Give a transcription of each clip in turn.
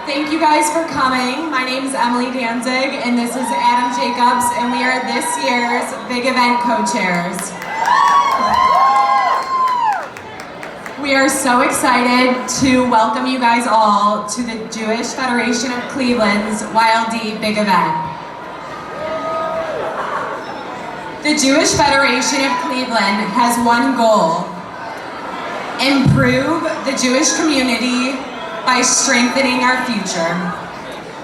Thank you guys for coming. My name is Emily Danzig, and this is Adam Jacobs, and we are this year's big event co-chairs. We are so excited to welcome you guys all to the Jewish Federation of Cleveland's YLD big event. The Jewish Federation of Cleveland has one goal: improve the Jewish community by strengthening our future.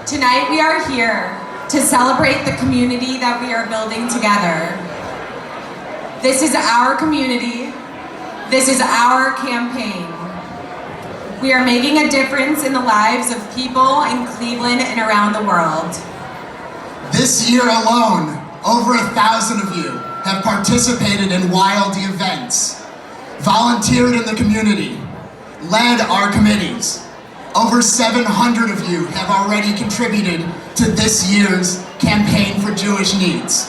Tonight we are here to celebrate the community that we are building together. This is our community. This is our campaign. We are making a difference in the lives of people in Cleveland and around the world. This year alone, over 1,000 of you have participated in YLD events, volunteered in the community, led our committees. Over 700 of you have already contributed to this year's Campaign for Jewish Needs.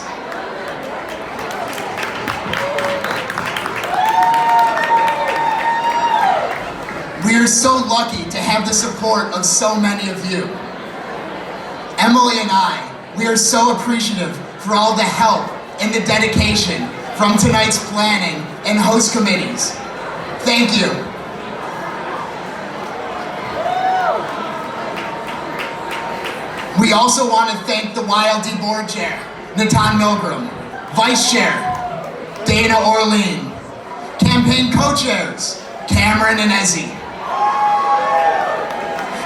We are so lucky to have the support of so many of you. Emily and I, we are so appreciative for all the help and the dedication from tonight's planning and host committees. Thank you. We also want to thank the YLD Board Chair, Natan Milgram, Vice Chair, Dana Orlean, Campaign Co-Chairs, Cameron and Ezzy,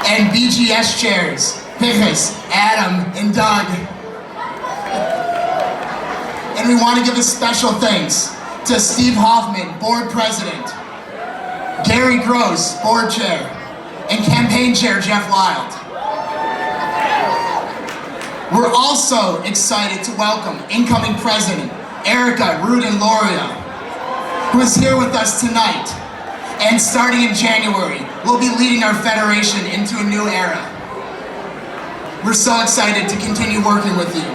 and BGS Chairs, Pichas, Adam, and Doug. And we want to give a special thanks to Steve Hoffman, Board President, Gary Gross, Board Chair, and Campaign Chair Jeff Wild. We're also excited to welcome incoming President Erica Rudin-Loria, who is here with us tonight. And starting in January, we'll be leading our federation into a new era. We're so excited to continue working with you.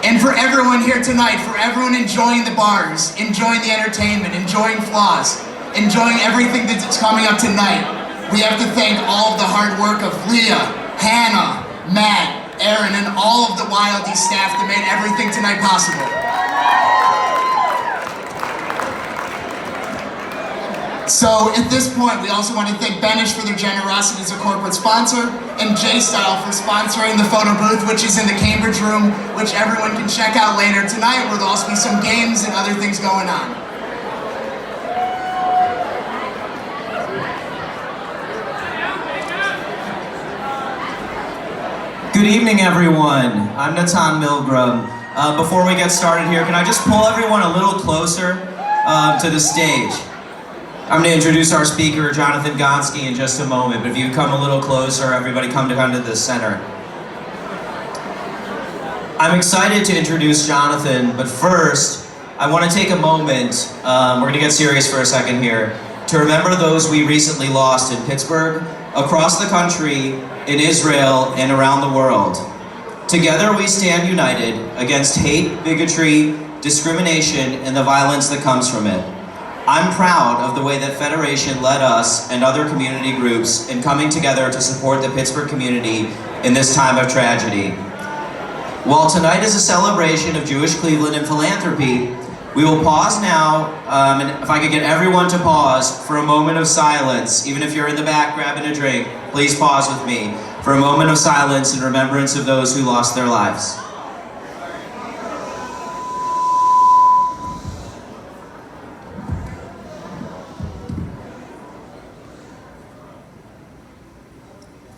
And for everyone here tonight, for everyone enjoying the bars, enjoying the entertainment, enjoying Flaws, enjoying everything that's coming up tonight, we have to thank all of the hard work of Leah, Hannah, Matt, Aaron, and all of the YLD staff that made everything tonight possible. So at this point, we also want to thank Benish for their generosity as a corporate sponsor, and J-Style for sponsoring the photo booth, which is in the Cambridge room, which everyone can check out later tonight, where there'll also be some games and other things going on. Good evening, everyone. I'm Natan Milgram. Before we get started here, can I just pull everyone a little closer to the stage? I'm going to introduce our speaker, Jonathan Gonski, in just a moment, but if you come a little closer, everybody come to the center. I'm excited to introduce Jonathan, but first, I want to take a moment, we're going to get serious for a second here, to remember those we recently lost in Pittsburgh, across the country, in Israel, and around the world. Together we stand united against hate, bigotry, discrimination, and the violence that comes from it. I'm proud of the way that Federation led us and other community groups in coming together to support the Pittsburgh community in this time of tragedy. While tonight is a celebration of Jewish Cleveland and philanthropy, we will pause now, and if I could get everyone to pause for a moment of silence, even if you're in the back grabbing a drink, please pause with me for a moment of silence in remembrance of those who lost their lives.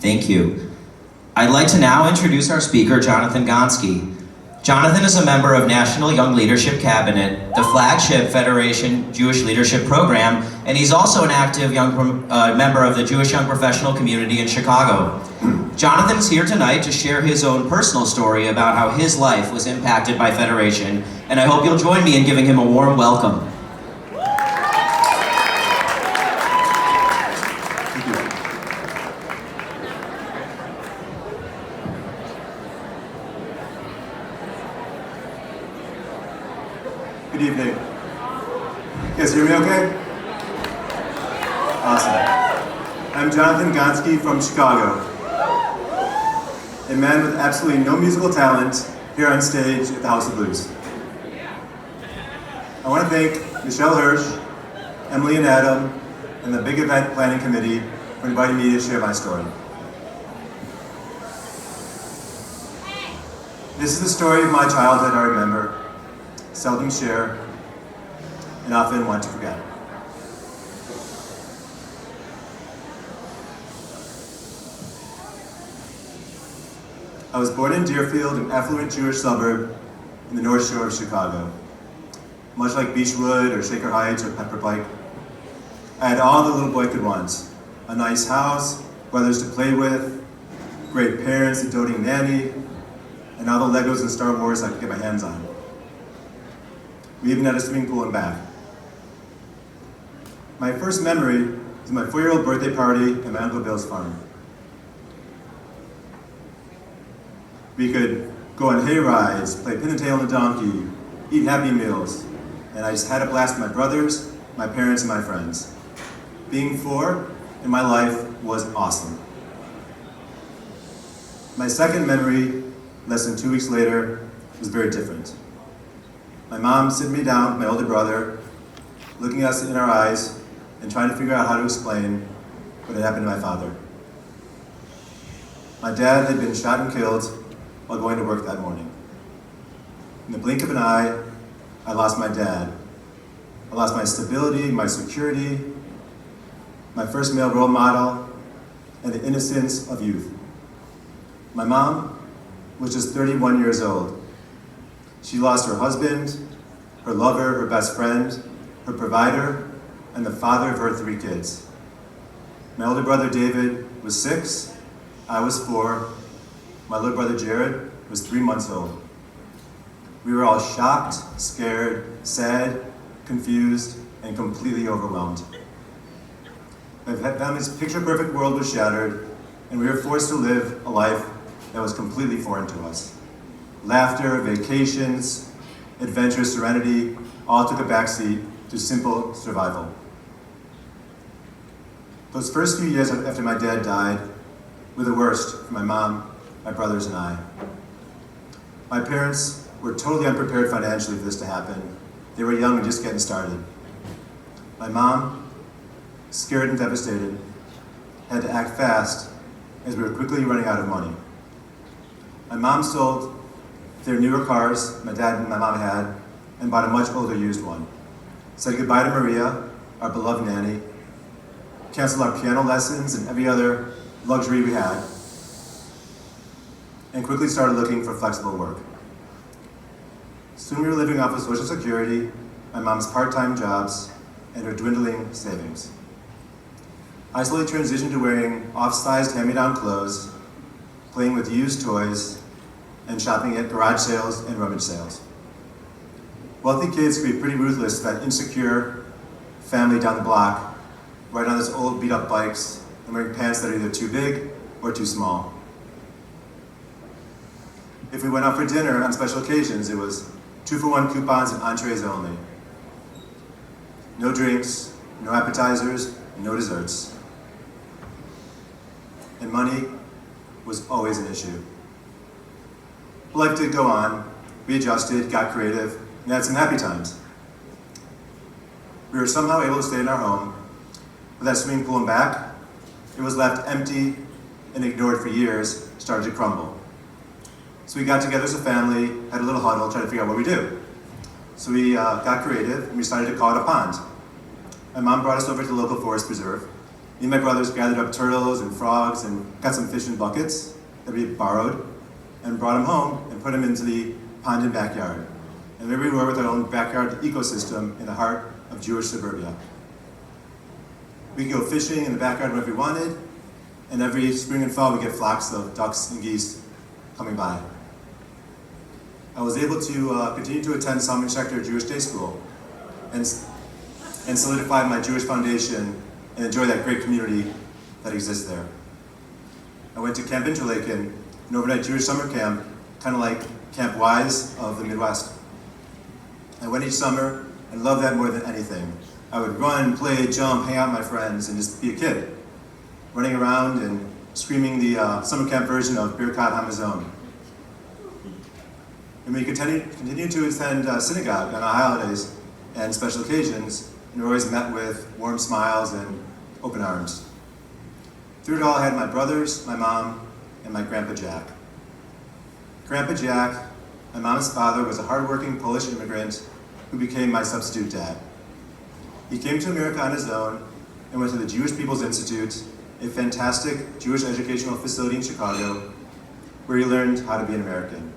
Thank you. I'd like to now introduce our speaker, Jonathan Gonski. Jonathan is a member of National Young Leadership Cabinet, the flagship Federation Jewish Leadership Program, and he's also an active member of the Jewish Young Professional Community in Chicago. Jonathan's here tonight to share his own personal story about how his life was impacted by Federation, and I hope you'll join me in giving him a warm welcome. Good evening. You guys hear me okay? Awesome. I'm Jonathan Gonski from Chicago, a man with absolutely no musical talent here on stage at the House of Blues. I want to thank Michelle Hirsch, Emily and Adam, and the Big Event Planning Committee for inviting me to share my story. This is the story of my childhood I remember, seldom share, and often want to forget. I was born in Deerfield, an affluent Jewish suburb in the North Shore of Chicago. Much like Beechwood or Shaker Heights or Pepper Pike, I had all the little boy could want. A nice house, brothers to play with, great parents, a doting nanny, and all the Legos and Star Wars I could get my hands on. We even had a swimming pool and bath. My first memory is my 4-year-old birthday party at my Uncle Bill's farm. We could go on hay rides, play pin and tail on a donkey, eat Happy Meals, and I just had a blast with my brothers, my parents, and my friends. Being 4 in my life was awesome. My second memory, less than 2 weeks later, was very different. My mom sitting me down with my older brother, looking us in our eyes, and trying to figure out how to explain what had happened to my father. My dad had been shot and killed while going to work that morning. In the blink of an eye, I lost my dad. I lost my stability, my security, my first male role model, and the innocence of youth. My mom was just 31 years old. She lost her husband, her lover, her best friend, her provider, and the father of her 3 kids. My older brother David was 6, I was 4, my little brother Jared was 3 months old. We were all shocked, scared, sad, confused, and completely overwhelmed. My family's picture-perfect world was shattered, and we were forced to live a life that was completely foreign to us. Laughter, vacations, adventure, serenity, all took a backseat to simple survival. Those first few years after my dad died were the worst for my mom, my brothers, and I. My parents were totally unprepared financially for this to happen. They were young and just getting started. My mom, scared and devastated, had to act fast as we were quickly running out of money. My mom sold their newer cars my dad and my mom had and bought a much older used one. Said goodbye to Maria, our beloved nanny, canceled our piano lessons and every other luxury we had, and quickly started looking for flexible work. Soon we were living off of Social Security, my mom's part-time jobs, and her dwindling savings. I slowly transitioned to wearing off-sized hand-me-down clothes, playing with used toys, and shopping at garage sales and rummage sales. Wealthy kids could be pretty ruthless to that insecure family down the block, riding on those old beat-up bikes and wearing pants that are either too big or too small. If we went out for dinner on special occasions, it was 2-for-1 coupons and entrees only. No drinks, no appetizers, no desserts. And money was always an issue. But life did go on. We adjusted, got creative, and had some happy times. We were somehow able to stay in our home. With that swimming pool and back, it was left empty and ignored for years, started to crumble. So we got together as a family, had a little huddle, trying to figure out what we do. So we got creative, and we decided to call it a pond. My mom brought us over to the local forest preserve. Me and my brothers gathered up turtles and frogs and got some fish in buckets that we had borrowed and brought them home and put them into the pond and backyard. And there we were with our own backyard ecosystem in the heart of Jewish suburbia. We could go fishing in the backyard whenever we wanted, and every spring and fall we get flocks of ducks and geese coming by. I was able to continue to attend Salmon Schechter Jewish Day School and solidify my Jewish foundation and enjoy that great community that exists there. I went to Camp Interlaken, an overnight Jewish summer camp, kind of like Camp Wise of the Midwest. I went each summer and loved that more than anything. I would run, play, jump, hang out with my friends, and just be a kid. running around and screaming the summer camp version of Birkat Hamazon. And we continued to attend synagogue on our holidays and special occasions, and were always met with warm smiles and open arms. Through it all, I had my brothers, my mom, and my Grandpa Jack. Grandpa Jack, my mom's father, was a hardworking Polish immigrant who became my substitute dad. He came to America on his own and went to the Jewish People's Institute, a fantastic Jewish educational facility in Chicago, where he learned how to be an American.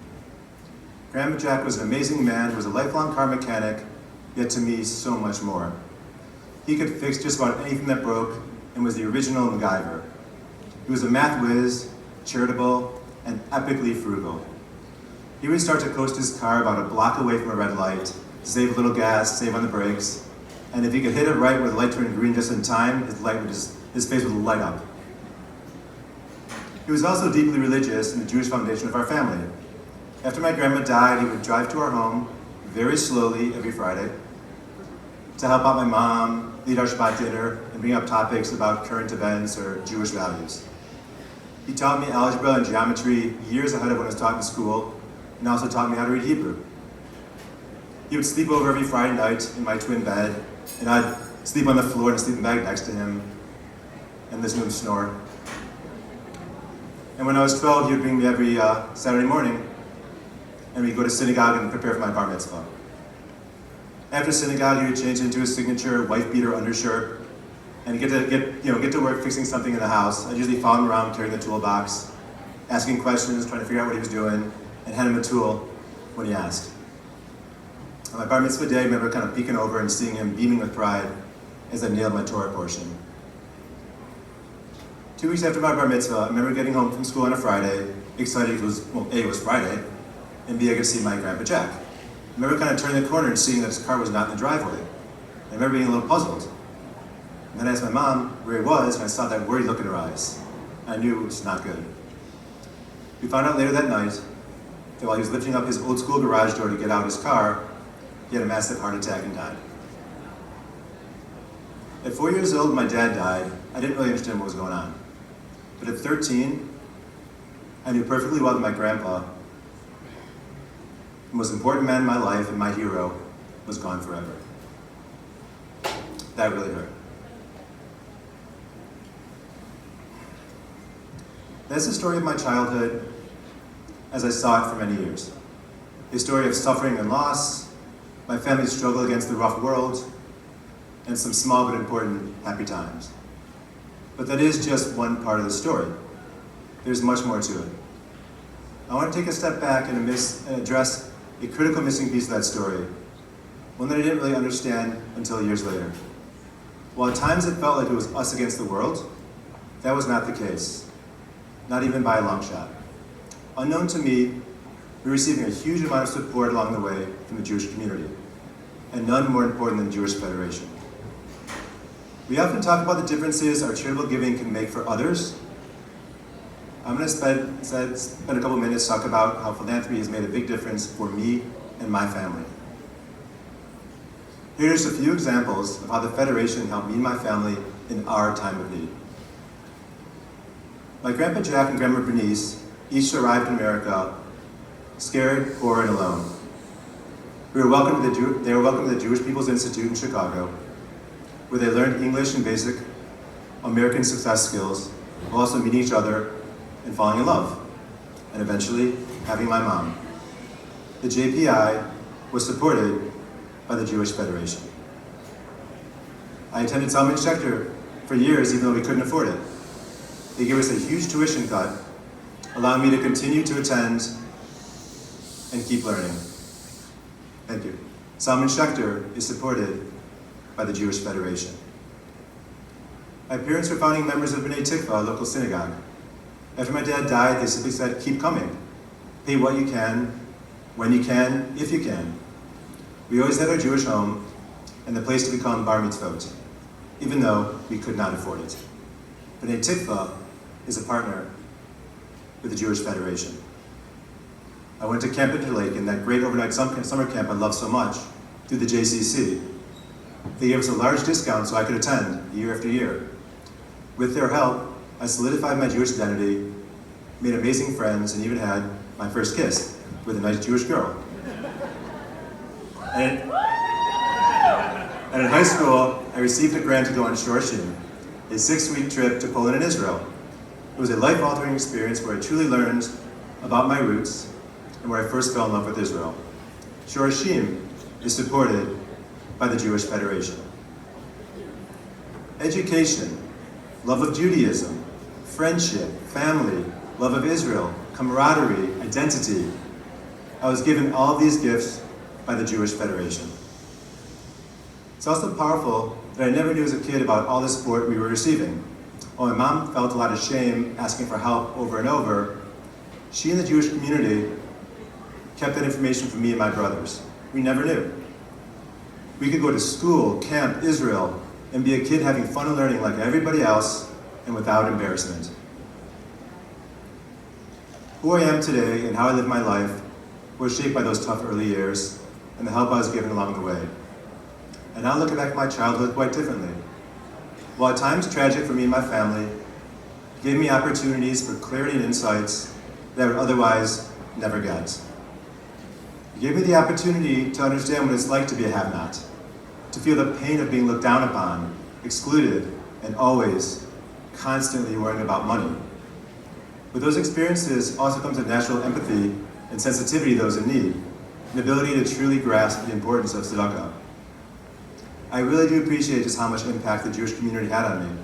Grandpa Jack was an amazing man who was a lifelong car mechanic, yet to me, so much more. He could fix just about anything that broke and was the original MacGyver. He was a math whiz, charitable, and epically frugal. He would start to coast his car about a block away from a red light to save a little gas, save on the brakes, and if he could hit it right where the light turned green just in time, his face would light up. He was also deeply religious in the Jewish foundation of our family. After my grandma died, he would drive to our home very slowly every Friday to help out my mom, lead our Shabbat dinner, and bring up topics about current events or Jewish values. He taught me algebra and geometry years ahead of when I was taught in school, and also taught me how to read Hebrew. He would sleep over every Friday night in my twin bed, and I'd sleep on the floor in a sleeping bag next to him and listen to him snore. And when I was 12, he would bring me every Saturday morning, and we'd go to synagogue and prepare for my bar mitzvah. After synagogue, he would change into his signature wife beater undershirt, and get to work fixing something in the house. I'd usually follow him around carrying the toolbox, asking questions, trying to figure out what he was doing, and hand him a tool when he asked. On my bar mitzvah day, I remember kind of peeking over and seeing him beaming with pride as I nailed my Torah portion. 2 weeks after my bar mitzvah, I remember getting home from school on a Friday, excited because, A, it was Friday, and B, I could see my Grandpa Jack. I remember kind of turning the corner and seeing that his car was not in the driveway. I remember being a little puzzled. And then I asked my mom where he was, and I saw that worried look in her eyes. I knew it was not good. We found out later that night that while he was lifting up his old school garage door to get out his car, he had a massive heart attack and died. At 4 years old, when my dad died, I didn't really understand what was going on. But at 13, I knew perfectly well that my grandpa, the most important man in my life and my hero, was gone forever. That really hurt. That's the story of my childhood as I saw it for many years. A story of suffering and loss, my family's struggle against the rough world, and some small but important happy times. But that is just one part of the story. There's much more to it. I want to take a step back and address a critical missing piece of that story, one that I didn't really understand until years later. While at times it felt like it was us against the world, that was not the case, not even by a long shot. Unknown to me, we were receiving a huge amount of support along the way from the Jewish community, and none more important than the Jewish Federation. We often talk about the differences our charitable giving can make for others. I'm going to spend a couple minutes to talk about how philanthropy has made a big difference for me and my family. Here's a few examples of how the Federation helped me and my family in our time of need. My Grandpa Jack and Grandma Bernice each arrived in America scared, poor, and alone. They were welcomed to the Jewish People's Institute in Chicago, where they learned English and basic American success skills, while also meeting each other and falling in love, and eventually having my mom. The JPI was supported by the Jewish Federation. I attended Salman Schechter for years, even though we couldn't afford it. They gave us a huge tuition cut, allowing me to continue to attend and keep learning. Thank you. Salman Schechter is supported by the Jewish Federation. My parents were founding members of B'nai Tikva, a local synagogue. After my dad died, they simply said, keep coming. Pay what you can, when you can, if you can. We always had our Jewish home and the place to become bar mitzvot, even though we could not afford it. B'nai Tikva is a partner with the Jewish Federation. I went to Camp Interlake in that great overnight summer camp I love so much through the JCC. They gave us a large discount so I could attend year after year. With their help, I solidified my Jewish identity, made amazing friends, and even had my first kiss with a nice Jewish girl. And in high school, I received a grant to go on Shorshim, a 6-week trip to Poland and Israel. It was a life-altering experience where I truly learned about my roots and where I first fell in love with Israel. Shorshim is supported by the Jewish Federation. Education, love of Judaism, friendship, family, love of Israel, camaraderie, identity. I was given all of these gifts by the Jewish Federation. It's also powerful that I never knew as a kid about all the support we were receiving. While my mom felt a lot of shame asking for help over and over, she and the Jewish community kept that information from me and my brothers. We never knew. We could go to school, camp, Israel, and be a kid having fun and learning like everybody else and without embarrassment. Who I am today and how I live my life was shaped by those tough early years and the help I was given along the way. And now looking back at my childhood quite differently. While at times tragic for me and my family, it gave me opportunities for clarity and insights that I would otherwise never get. It gave me the opportunity to understand what it's like to be a have-not, to feel the pain of being looked down upon, excluded, and always, constantly worrying about money. With those experiences also comes a natural empathy and sensitivity to those in need, an ability to truly grasp the importance of tzedakah. I really do appreciate just how much impact the Jewish community had on me.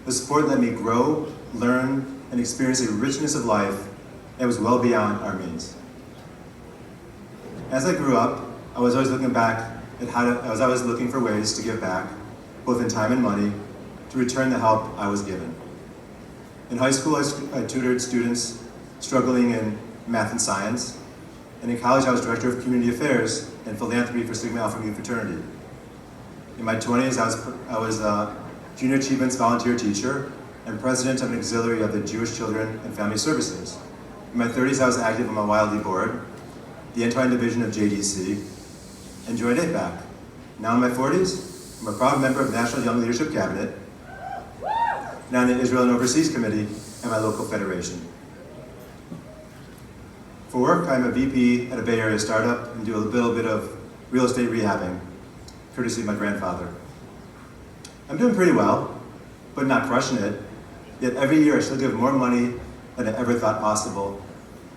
The support let me grow, learn, and experience a richness of life that was well beyond our means. As I grew up, I was always looking back at I was always looking for ways to give back, both in time and money, to return the help I was given. In high school, I tutored students struggling in math and science, and in college, I was director of community affairs and philanthropy for Sigma Alpha Mu fraternity. In my 20s, I was a junior achievements volunteer teacher and president of an auxiliary of the Jewish Children and Family Services. In my 30s, I was active on my YLD board, the Entwine division of JDC, and joined APAC. Now in my 40s, I'm a proud member of the National Young Leadership Cabinet, now in the Israel and Overseas Committee and my local federation. For work, I'm a VP at a Bay Area startup and do a little bit of real estate rehabbing, courtesy of my grandfather. I'm doing pretty well, but not crushing it, yet every year I still give more money than I ever thought possible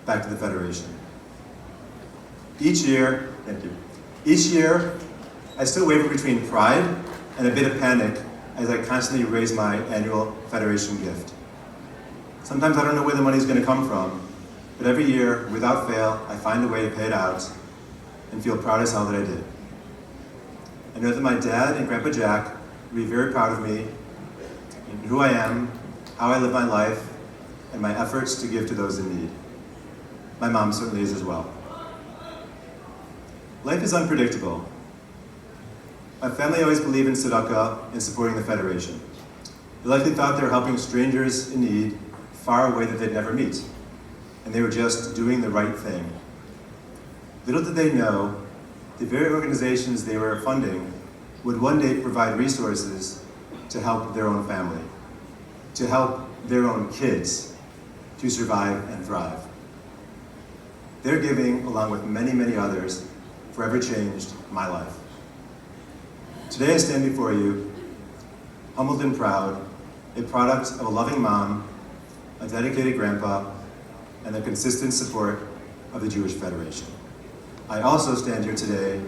back to the Federation. Each year, I still waver between pride and a bit of panic as I constantly raise my annual Federation gift. Sometimes I don't know where the money's going to come from, but every year, without fail, I find a way to pay it out and feel proud as hell that I did. I know that my dad and Grandpa Jack will be very proud of me and who I am, how I live my life, and my efforts to give to those in need. My mom certainly is as well. Life is unpredictable. My family always believed in tzedakah and supporting the Federation. They likely thought they were helping strangers in need far away that they'd never meet, and they were just doing the right thing. Little did they know, the very organizations they were funding would one day provide resources to help their own family, to help their own kids to survive and thrive. Their giving, along with many, many others, forever changed my life. Today I stand before you, humbled and proud, a product of a loving mom, a dedicated grandpa, and the consistent support of the Jewish Federation. I also stand here today,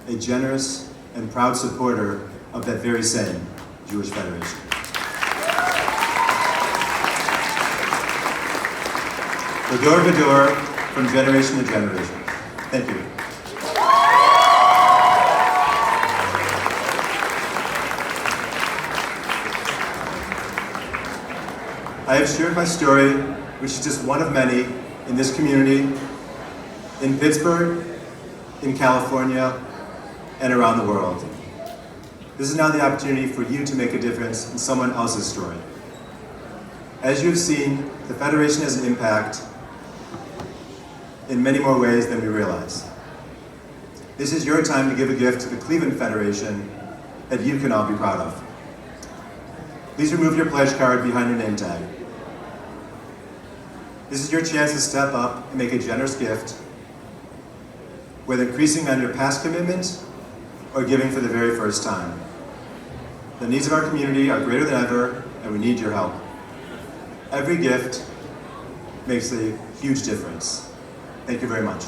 a generous and proud supporter of that very same Jewish Federation. V'dor v'dor, from generation to generation. Thank you. I have shared my story, which is just one of many in this community, in Pittsburgh, in California, and around the world. This is now the opportunity for you to make a difference in someone else's story. As you have seen, the Federation has an impact in many more ways than we realize. This is your time to give a gift to the Cleveland Federation that you can all be proud of. please remove your pledge card behind your name tag. This is your chance to step up and make a generous gift, whether increasing on your past commitment or giving for the very first time. The needs of our community are greater than ever, and we need your help. Every gift makes a huge difference. Thank you very much.